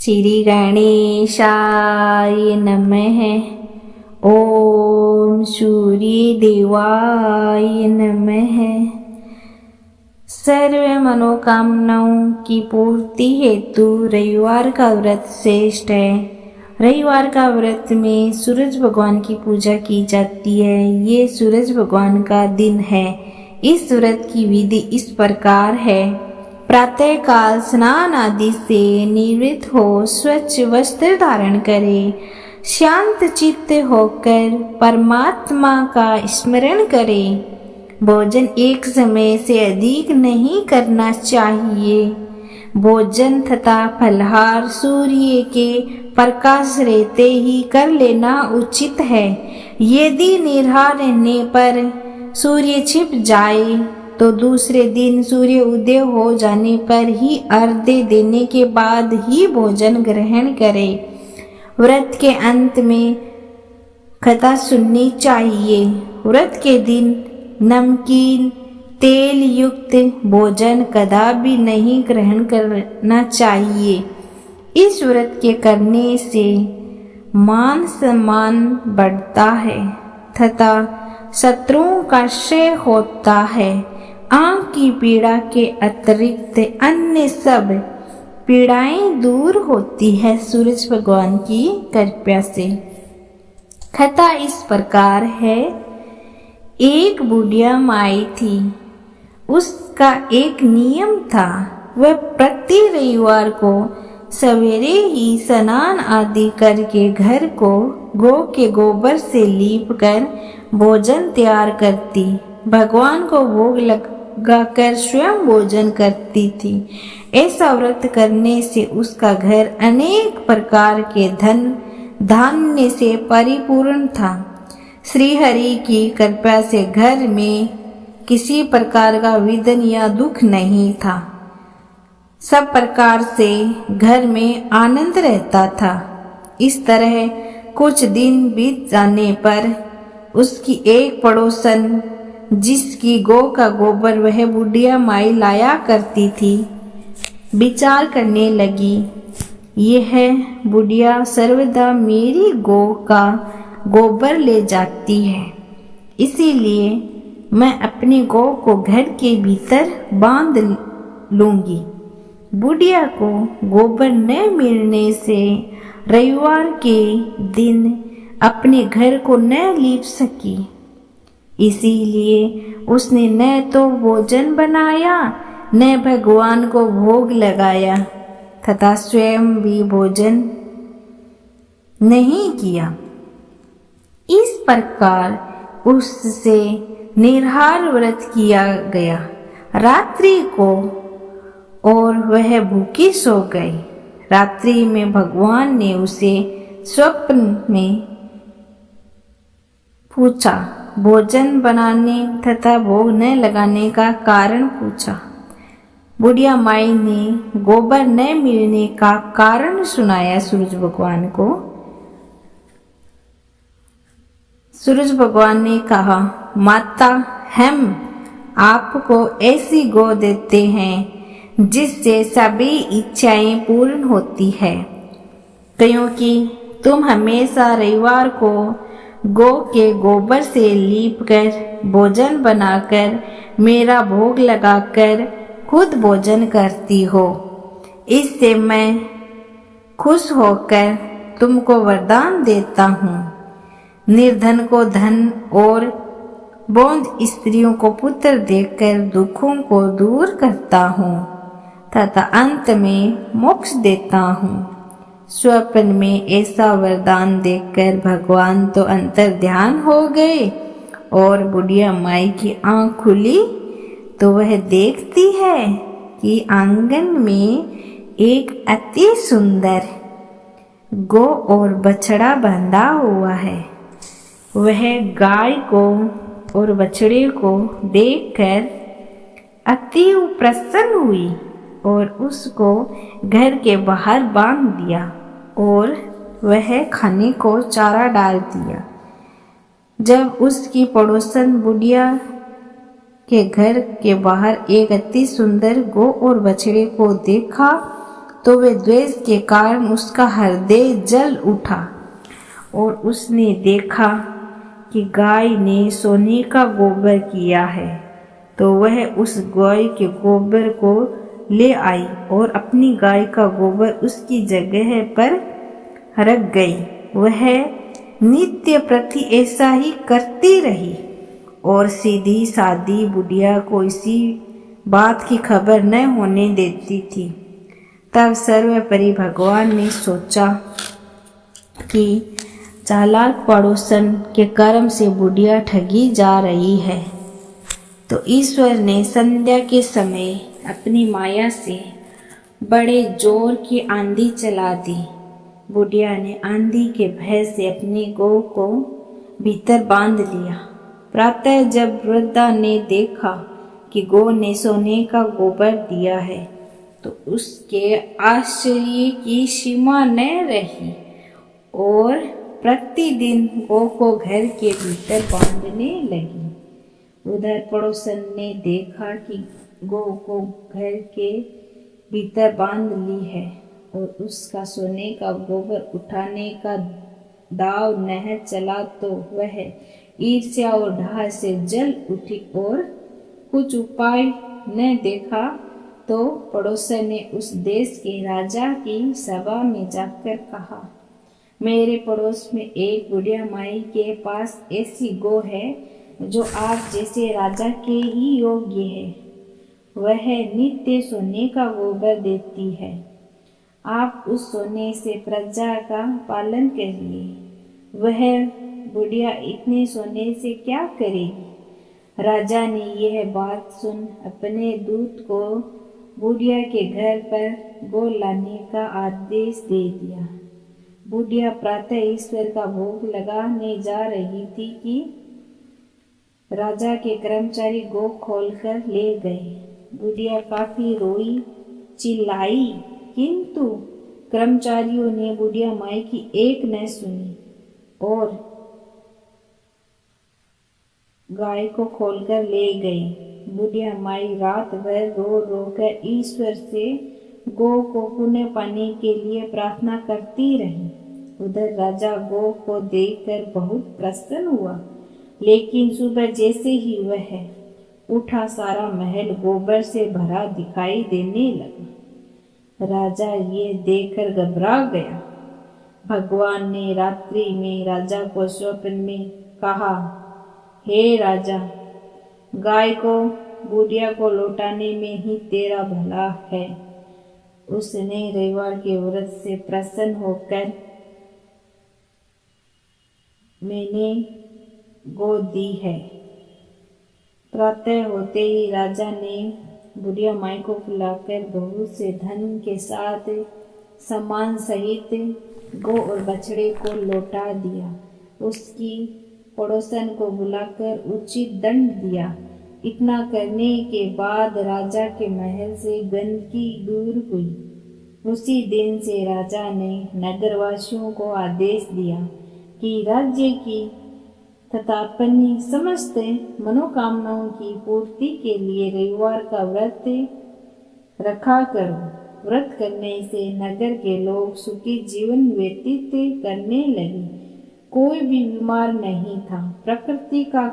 श्री गणेशाय नमः। ओम सूर्य देवाय नमः। सर्व मनोकामनाओं की पूर्ति हेतु रविवार का व्रत श्रेष्ठ है। रविवार का व्रत में सूरज भगवान की पूजा की जाती है। ये सूरज भगवान का दिन है। इस व्रत की विधि इस प्रकार है। प्रातः काल स्नान आदि से निवृत्त हो स्वच्छ वस्त्र धारण करें। शांत चित्त होकर परमात्मा का स्मरण करें। भोजन एक समय से अधिक नहीं करना चाहिए। भोजन तथा फलहार सूर्य के प्रकाश रहते ही कर लेना उचित है। यदि निराहार रहने पर सूर्य छिप जाए तो दूसरे दिन सूर्य उदय हो जाने पर ही अर्घ्य देने के बाद ही भोजन ग्रहण करें। व्रत के अंत में कथा सुननी चाहिए। व्रत के दिन नमकीन तेल युक्त भोजन कदापि नहीं ग्रहण करना चाहिए। इस व्रत के करने से मान सम्मान बढ़ता है तथा शत्रुओं का क्षय होता है। आँख की पीड़ा के अतिरिक्त अन्य सब पीड़ाएं दूर होती है सूरज भगवान की कृपा से। कथा इस प्रकार है। एक बुढ़िया माई थी। उसका एक नियम था। वह प्रति रविवार को सवेरे ही स्नान आदि करके घर को गौ के गोबर से लीप कर भोजन तैयार करती। भगवान को भोग लगाकर स्वयं भोजन करती थी। ऐसा व्रत करने से उसका घर अनेक प्रकार के धन धान्य से परिपूर्ण था। श्री हरि की कृपा से घर में किसी प्रकार का विघ्न या दुख नहीं था। सब प्रकार से घर में आनंद रहता था। इस तरह कुछ दिन बीत जाने पर उसकी एक पड़ोसन जिसकी गौ का गोबर वह बुढ़िया माई लाया करती थी, विचार करने लगी, यह बुढ़िया सर्वदा मेरी गौ का गोबर ले जाती है, इसीलिए मैं अपनी गौ को घर के भीतर बांध लूंगी। बुढ़िया को गोबर न मिलने से रविवार के दिन अपने घर को न लीप सकी। इसीलिए उसने न तो भोजन बनाया न भगवान को भोग लगाया तथा स्वयं भी भोजन नहीं किया। इस प्रकार उससे निराहार व्रत किया गया। रात्रि को और वह भूखी सो गई। रात्रि में भगवान ने उसे स्वप्न में पूछा, भोजन बनाने तथा भोग न लगाने का कारण पूछा। बुढ़िया माई ने गोबर न मिलने का कारण सुनाया सूरज भगवान को। सूरज भगवान ने कहा, माता, हम आपको ऐसी गौ देते हैं जिससे सभी इच्छाएं पूर्ण होती है, क्योंकि तुम हमेशा रविवार को गौ के गोबर से लीपकर भोजन बनाकर मेरा भोग लगाकर खुद भोजन करती हो। इससे मैं खुश होकर तुमको वरदान देता हूँ। निर्धन को धन और बौंध स्त्रियों को पुत्र देकर दुखों को दूर करता हूँ तथा अंत में मोक्ष देता हूँ। स्वप्न में ऐसा वरदान देखकर भगवान तो अंतर ध्यान हो गए और बुढ़िया माई की आंख खुली तो वह देखती है कि आंगन में एक अति सुंदर गौ और बछड़ा बंधा हुआ है। वह गाय को और बछड़े को देखकर अति प्रसन्न हुई और उसको घर के बाहर बांध दिया और वह खाने को चारा डाल दिया। जब उसकी पड़ोसन बुढ़िया के घर के बाहर एक अति सुंदर गौ और बछड़े को देखा तो वे द्वेष के कारण उसका हृदय जल उठा और उसने देखा कि गाय ने सोने का गोबर किया है। तो वह उस गाय के गोबर को ले आई और अपनी गाय का गोबर उसकी जगह पर रख गई। वह नित्य प्रति ऐसा ही करती रही और सीधी सादी बुढ़िया को इसी बात की खबर न होने देती थी। तब सर्वोपरि भगवान ने सोचा कि चालाक पड़ोसन के कर्म से बुढ़िया ठगी जा रही है। तो ईश्वर ने संध्या के समय अपनी माया से बड़े जोर की आंधी चला दी। बुढ़िया ने आंधी के भय से अपनी गौ को भीतर बांध लिया। प्रातः जब वृद्धा ने देखा कि गौ ने सोने का गोबर दिया है तो उसके आश्चर्य की सीमा न रही और प्रतिदिन गौ को घर के भीतर बांधने लगी। उधर पड़ोसन ने देखा कि गौ को घर के भीतर बांध ली है और उसका सोने का गोबर उठाने का दाव न चला तो वह ईर्ष्या और ढाह से जल उठी और कुछ उपाय न देखा तो पड़ोसन ने उस देश के राजा की सभा में जाकर कहा, मेरे पड़ोस में एक बुढ़िया माई के पास ऐसी गौ है जो आप जैसे राजा के ही योग्य है। वह नित्य सोने का गोबर देती है। आप उस सोने से प्रजा का पालन करिए। वह बुढ़िया इतने सोने से क्या करेगी। राजा ने यह बात सुन अपने दूत को बुढ़िया के घर पर गौ लाने का आदेश दे दिया। बुढ़िया प्रातः ईश्वर का भोग लगाने जा रही थी कि राजा के कर्मचारी गौ खोलकर ले गए। बुढ़िया काफी रोई चिल्लाई, किंतु कर्मचारियों ने बुढ़िया माई की एक न सुनी और गाय को खोलकर ले गई। बुढ़िया माई रात भर रो रो कर ईश्वर से गौ को पुण्य पाने के लिए प्रार्थना करती रही। उधर राजा गौ को देखकर बहुत प्रसन्न हुआ, लेकिन सुबह जैसे ही वह उठा सारा महल गोबर से भरा दिखाई देने लगा। राजा ये देखकर घबरा गया। भगवान ने रात्रि में राजा को स्वप्न में कहा, हे राजा, गाय को बुढ़िया को लौटाने में ही तेरा भला है। उसने रविवार के व्रत से प्रसन्न होकर मैंने गौ दी है। प्रातः होते ही राजा ने बुढ़िया माई को बुलाकर बहुत से धन के साथ सामान सहित गौ और बछड़े को लौटा दिया। उसकी पड़ोसन को बुलाकर उचित दंड दिया। इतना करने के बाद राजा के महल से गंदगी दूर हुई। उसी दिन से राजा ने नगरवासियों को आदेश दिया कि राज्य की तथा अपनी समस्त मनोकामनाओं की पूर्ति के लिए रविवार का व्रत रखा करो। व्रत करने से नगर के लोग सुखी जीवन व्यतीत करने लगे। कोई भी बीमार नहीं था। प्रकृति का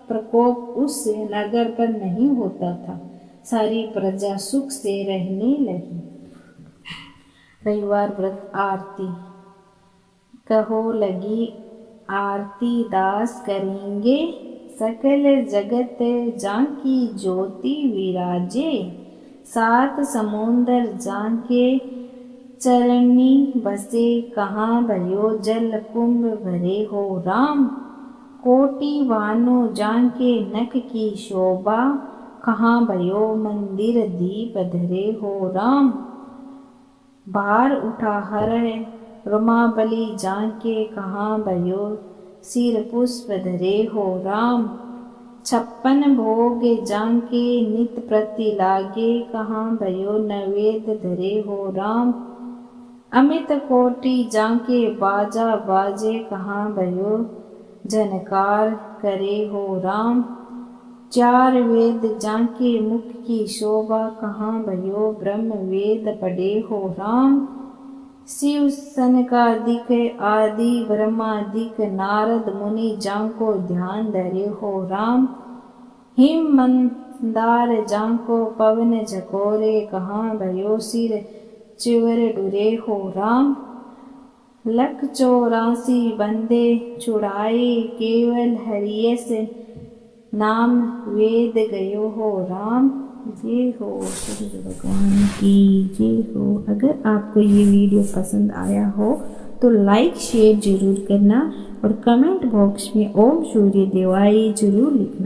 प्रकोप उस नगर पर नहीं होता था। सारी प्रजा सुख से रहने लगी। रविवार व्रत आरती। कहो लगी आरती दास करेंगे, सकल जगत जाकी ज्योति विराजे। सात समुंदर जाके चरणी बसे, कहाँ भयो जल कुंभ भरे हो राम। कोटि वानो जाके नख की शोभा, कहाँ भयो मंदिर दीप धरे हो राम। भार उठा हर रमाबली जाके, कहाँ भयो सिर पुष्प धरे हो राम। 56 भोग जाके नित प्रति लागे, कहाँ भयो नवेद धरे हो राम। अमित कोटि जाके बाजा बाजे, कहाँ भयो झनकार करे हो राम। चार वेद जाके मुख की शोभा, कहाँ भयो ब्रह्म वेद पढ़े हो राम। शिव सनकादिक आदि ब्रह्मादिक नारद मुनि जाको ध्यान धरे हो राम। हिम मंदार जाको पवन झकोरे, कहाँ भयो सिर चिवर डुरे हो राम। लख 84 बंदे छुड़ाए, केवल हरियस नाम वेद गयो हो राम। जय हो सूरज भगवान की जय हो। अगर आपको ये वीडियो पसंद आया हो तो लाइक शेयर जरूर करना और कमेंट बॉक्स में ओम सूर्य देवाय जरूर लिखना।